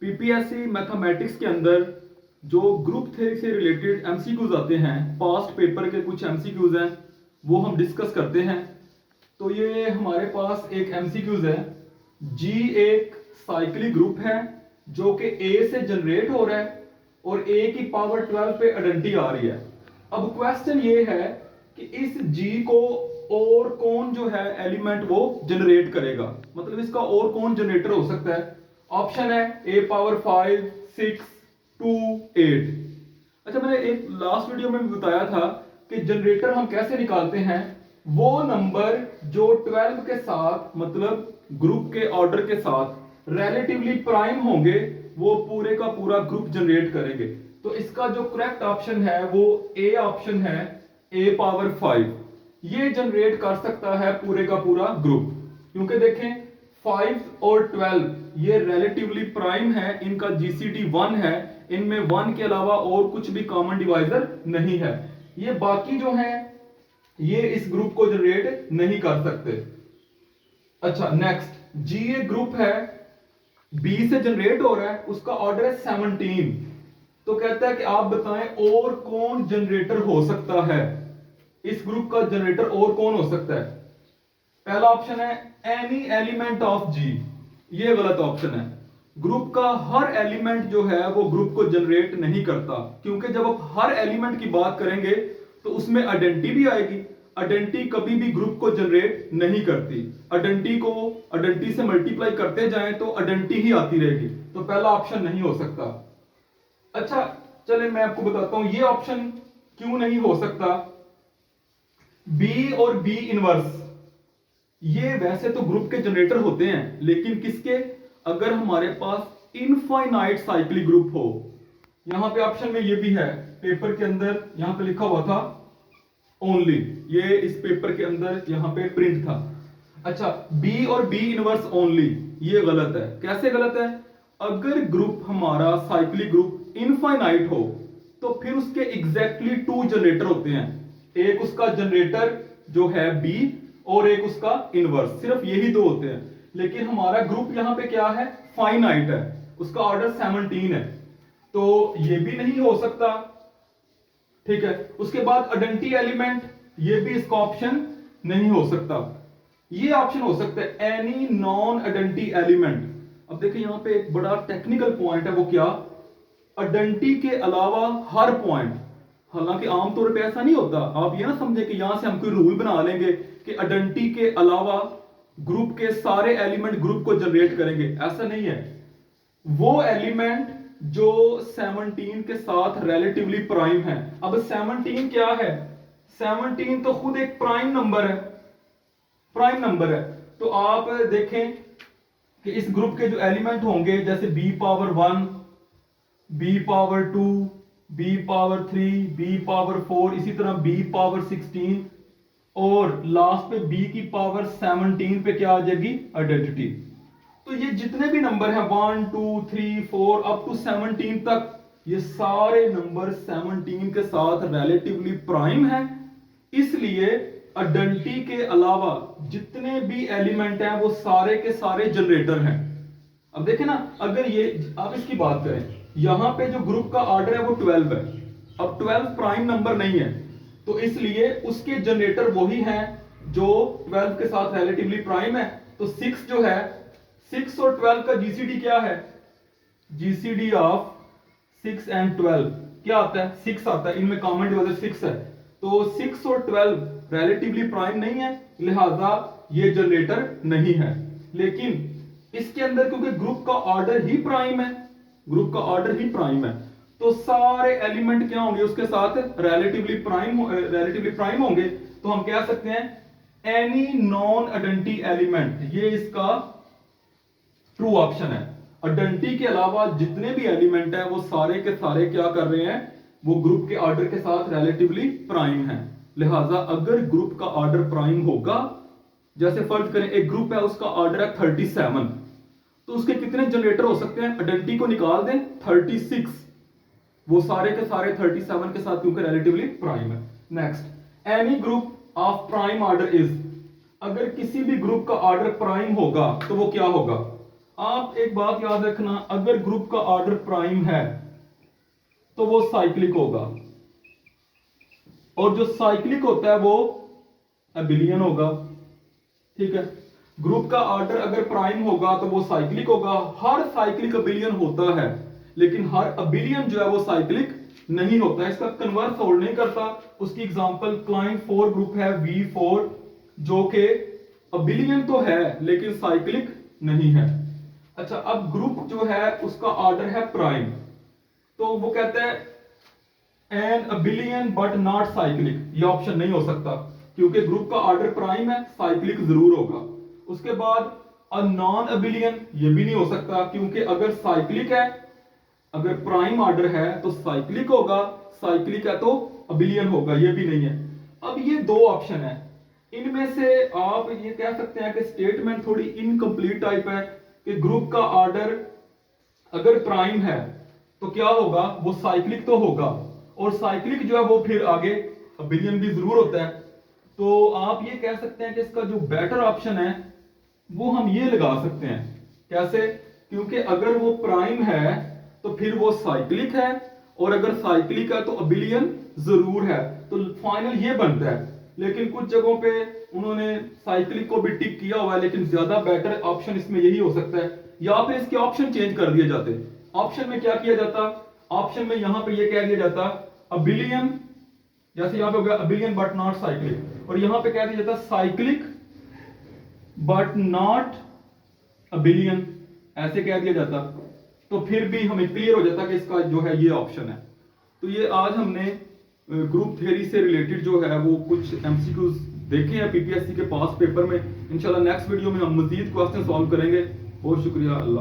PPSC mathematics के अंदर जो ग्रुप थ्योरी से रिलेटेड एमसीक्यूज आते हैं, पास्ट पेपर के कुछ एमसीक्यूज हैं, वो हम डिस्कस करते हैं। तो ये हमारे पास एक एमसीक्यूज है। जी एक साइक्लिक ग्रुप है जो कि ए से जनरेट हो रहा है और ए की पावर 12 पे आइडेंटिटी आ रही है। अब क्वेश्चन ये है कि इस जी को और कौन जो है एलिमेंट वो जनरेट करेगा, मतलब इसका और कौन जनरेटर हो सकता है। ऑप्शन है ए पावर 5, 6, 2, 8। अच्छा, मैंने एक लास्ट वीडियो में भी बताया था कि जनरेटर हम कैसे निकालते हैं। वो नंबर जो 12 के साथ, मतलब ग्रुप के ऑर्डर के साथ रिलेटिवली प्राइम होंगे, वो पूरे का पूरा ग्रुप जनरेट करेंगे। तो इसका जो करेक्ट ऑप्शन है वो ए ऑप्शन है, ए पावर 5। ये जनरेट कर सकता है पूरे का पूरा ग्रुप, क्योंकि देखें 5 और 12 ये रिलेटिवली प्राइम है, इनका जीसीडी 1 है, इनमें 1 के अलावा और कुछ भी कॉमन डिवाइजर नहीं है। ये बाकी जो है ये इस ग्रुप को जनरेट नहीं कर सकते। अच्छा, नेक्स्ट, जी ए ग्रुप है, बी से जनरेट हो रहा है, उसका ऑर्डर है 17। तो कहता है कि आप बताएं और कौन जनरेटर हो सकता है, इस ग्रुप का जनरेटर और कौन हो सकता है। पहला ऑप्शन है एनी एलिमेंट ऑफ जी, ये गलत ऑप्शन है। ग्रुप का हर एलिमेंट जो है वो ग्रुप को जनरेट नहीं करता, क्योंकि जब आप हर एलिमेंट की बात करेंगे तो उसमें आइडेंटिटी भी आएगी। आइडेंटिटी कभी भी ग्रुप को जनरेट नहीं करती। आइडेंटिटी से मल्टीप्लाई करते जाएं तो आइडेंटिटी ही आती रहेगी। तो पहला ऑप्शन नहीं हो सकता। अच्छा, चले मैं आपको बताता हूं ये ऑप्शन क्यों नहीं हो सकता। बी और बी इनवर्स ये वैसे तो ग्रुप के जनरेटर होते हैं, लेकिन किसके, अगर हमारे पास इनफाइनाइट साइक्लिक ग्रुप हो। यहां पे ऑप्शन में ये भी है, पेपर के अंदर यहां पे लिखा हुआ था ओनली, ये इस पेपर के अंदर यहां पे प्रिंट था। अच्छा, बी और बी इनवर्स ओनली ये गलत है। कैसे गलत है? अगर ग्रुप हमारा साइक्लिक ग्रुप इनफाइनाइट हो तो फिर उसके एग्जैक्टली 2 जनरेटर होते हैं। एक उसका जनरेटर जो है बी और एक उसका इनवर्स, सिर्फ यही 2 होते हैं। लेकिन हमारा ग्रुप यहां पे क्या है, फाइनाइट है, उसका ऑर्डर 17 है, तो ये भी नहीं हो सकता। ठीक है, उसके बाद आइडेंटिटी एलिमेंट, ये भी इसका ऑप्शन नहीं हो सकता। ये ऑप्शन हो सकता है एनी नॉन आइडेंटिटी एलिमेंट। अब देखिए यहां पे एक बड़ा टेक्निकल पॉइंट है, वो क्या, आइडेंटिटी के अलावा हर पॉइंट। हालांकि आमतौर पे ऐसा नहीं होता, आप ये ना समझे कि यहां से हम कोई रूल बना लेंगे कि आइडेंटिटी के अलावा ग्रुप के सारे एलिमेंट ग्रुप को जनरेट करेंगे, ऐसा नहीं है। वो एलिमेंट जो 17 के साथ रिलेटिवली प्राइम है। अब 17 क्या है, 17 तो खुद एक प्राइम नंबर है, प्राइम नंबर है। तो आप देखें कि इस ग्रुप के जो एलिमेंट होंगे, जैसे B power 1, B power 2, B power 3, B power 4, इसी तरह बी पावर 16 और लास्ट पे बी की पावर 17 पे क्या आ जाएगी, आइडेंटिटी। तो ये जितने भी नंबर हैं 1, 2, 3, 4 अप टू 17 तक, ये सारे नंबर 17 के साथ रिलेटिवली प्राइम है। इसलिए आइडेंटिटी के अलावा जितने भी एलिमेंट हैं वो सारे के सारे जनरेटर हैं। अब देखें ना, अगर ये आप इसकी बात करें, यहां पे जो ग्रुप का ऑर्डर है वो 12 है। अब 12 प्राइम नंबर नहीं है, तो इसलिए उसके जनरेटर वही हैं जो 12 के साथ रिलेटिवली प्राइम है। तो 6 जो है, 6 और 12 का जीसीडी क्या है, जीसीडी ऑफ 6 एंड 12 क्या आता है, 6 आता है, इनमें कॉमन डिवाइजर 6 है। तो 6 और 12 रिलेटिवली प्राइम नहीं है, लिहाजा ये जनरेटर नहीं है। लेकिन इसके अंदर क्योंकि ग्रुप का ऑर्डर ही प्राइम है, ग्रुप का ऑर्डर ही प्राइम है, तो सारे एलिमेंट क्या होंगे उसके साथ रिलेटिवली प्राइम होंगे। तो हम कह सकते हैं एनी नॉन आइडेंटिटी एलिमेंट, ये इसका ट्रू ऑप्शन है। आइडेंटिटी के अलावा जितने भी एलिमेंट हैं वो सारे के सारे क्या कर रहे हैं, वो ग्रुप के ऑर्डर के साथ रिलेटिवली प्राइम है। लिहाजा अगर ग्रुप का ऑर्डर प्राइम होगा, जैसे फर्ज करें एक ग्रुप है उसका ऑर्डर है 37, तो उसके कितने जनरेटर हो सकते हैं, आइडेंटिटी को निकाल दें 36, वो सारे के सारे 37 के साथ क्योंकि रिलेटिवली प्राइम है। Next, any group of prime order is, अगर किसी भी ग्रुप का ऑर्डर प्राइम होगा तो वो क्या होगा, आप एक बात याद रखना, अगर ग्रुप का ऑर्डर प्राइम है तो वो साइक्लिक होगा, और जो साइक्लिक होता है वो अबिलियन होगा। ठीक है, ग्रुप का ऑर्डर अगर प्राइम होगा तो वो साइक्लिक होगा। हर साइक्लिक अबिलियन होता है, लेकिन हर अबिलियन जो है वो साइक्लिक नहीं होता है, इसका कन्वर्स होल्ड नहीं करता। उसकी एग्जांपल क्लाइंट 4 ग्रुप है V4, जो कि अबिलियन तो है लेकिन साइक्लिक नहीं है। अच्छा, अब ग्रुप जो है उसका ऑर्डर है प्राइम, तो वो कहता है an abelian but not cyclic, ये ऑप्शन नहीं हो सकता क्योंकि ग्रुप का ऑर्डर प्राइम है, साइक्लिक जरूर होगा। उसके बाद अ नॉन अबिलियन, ये भी नहीं हो सकता क्योंकि अगर साइक्लिक है, अगर प्राइम ऑर्डर है तो साइक्लिक होगा, साइक्लिक है तो अबिलियन होगा, ये भी नहीं है। अब ये दो ऑप्शन है, इनमें से आप ये कह सकते हैं कि स्टेटमेंट थोड़ी इनकम्प्लीट टाइप है कि ग्रुप का ऑर्डर अगर प्राइम है तो क्या होगा, वो साइक्लिक तो होगा, और साइक्लिक जो है वो फिर आगे अबिलियन भी जरूर होता है। तो आप ये कह सकते हैं कि इसका जो बेटर ऑप्शन है वो हम ये लगा सकते हैं। कैसे? क्योंकि अगर वो प्राइम है तो फिर वो साइक्लिक है, और अगर साइक्लिक है तो अबिलियन जरूर है, तो फाइनल ये बनता है। लेकिन कुछ जगहों पे उन्होंने साइक्लिक को भी टिक किया हुआ है, लेकिन ज्यादा बेटर ऑप्शन इसमें यही हो सकता है, या फिर इसके ऑप्शन चेंज कर दिए जाते। ऑप्शन में क्या किया जाता, ऑप्शन में यहां पे ये कह दिया जाता अबिलियन, जैसे यहां पे हो गया अबिलियन बट नॉट साइक्लिक, और यहां पे कह दिया जाता साइक्लिक बट नॉट अबिलियन, ऐसे कह दिया जाता, तो फिर भी हमें क्लियर हो जाता कि इसका जो है ये ऑप्शन है। तो ये आज हमने ग्रुप थ्योरी से रिलेटेड जो है वो कुछ एमसीक्यूज देखे हैं पीपीएससी के पास पेपर में। इंशाल्लाह नेक्स्ट वीडियो में हम मजीद क्वेश्चन सॉल्व करेंगे। बहुत शुक्रिया। अल्लाह।